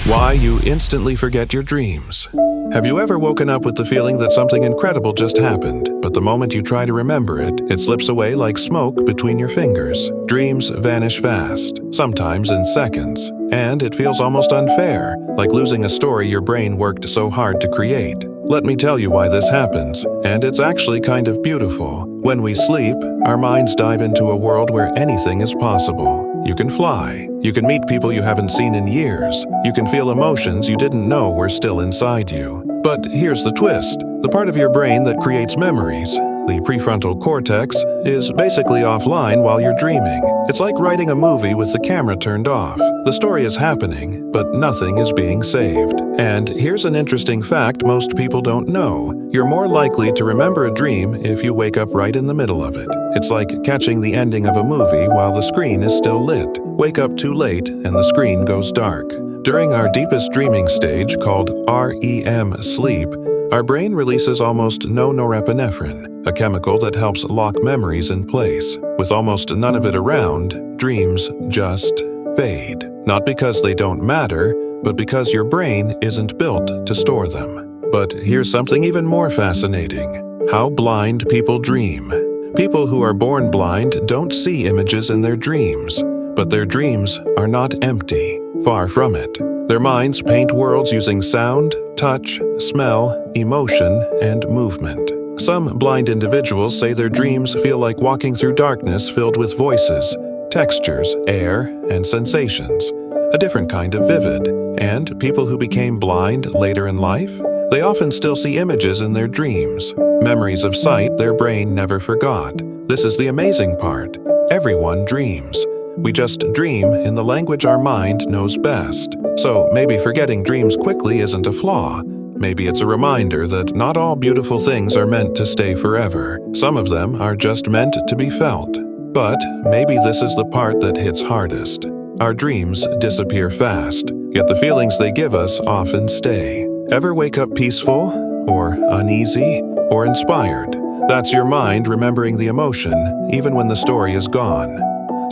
Why you instantly forget your dreams. Have you ever woken up with the feeling that something incredible just happened, but the moment you try to remember it, it slips away like smoke between your fingers? Dreams vanish fast, sometimes in seconds, and it feels almost unfair, like losing a story your brain worked so hard to create. Let me tell you why this happens, and it's actually kind of beautiful. When we sleep, our minds dive into a world where anything is possible. You can fly. You can meet people you haven't seen in years. You can feel emotions you didn't know were still inside you. But here's the twist. The part of your brain that creates memories, the prefrontal cortex, is basically offline while you're dreaming. It's like writing a movie with the camera turned off. The story is happening, but nothing is being saved. And here's an interesting fact most people don't know. You're more likely to remember a dream if you wake up right in the middle of it. It's like catching the ending of a movie while the screen is still lit. Wake up too late and the screen goes dark. During our deepest dreaming stage, called REM sleep, our brain releases almost no norepinephrine, a chemical that helps lock memories in place. With almost none of it around, dreams just fade. Not because they don't matter, but because your brain isn't built to store them. But here's something even more fascinating: how blind people dream. People who are born blind don't see images in their dreams, but their dreams are not empty. Far from it. Their minds paint worlds using sound, touch, smell, emotion, and movement. Some blind individuals say their dreams feel like walking through darkness filled with voices, textures, air, and sensations. A different kind of vivid. And people who became blind later in life? They often still see images in their dreams, memories of sight their brain never forgot. This is the amazing part. Everyone dreams. We just dream in the language our mind knows best. So maybe forgetting dreams quickly isn't a flaw. Maybe it's a reminder that not all beautiful things are meant to stay forever. Some of them are just meant to be felt. But maybe this is the part that hits hardest. Our dreams disappear fast, yet the feelings they give us often stay. Ever wake up peaceful, or uneasy, or inspired? That's your mind remembering the emotion, even when the story is gone.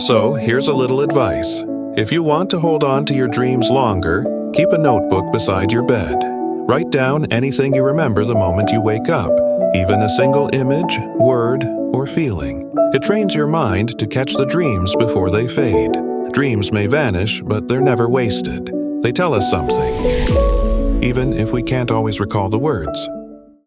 So here's a little advice. If you want to hold on to your dreams longer, keep a notebook beside your bed. Write down anything you remember the moment you wake up, even a single image, word, or feeling. It trains your mind to catch the dreams before they fade. Dreams may vanish, but they're never wasted. They tell us something, even if we can't always recall the words.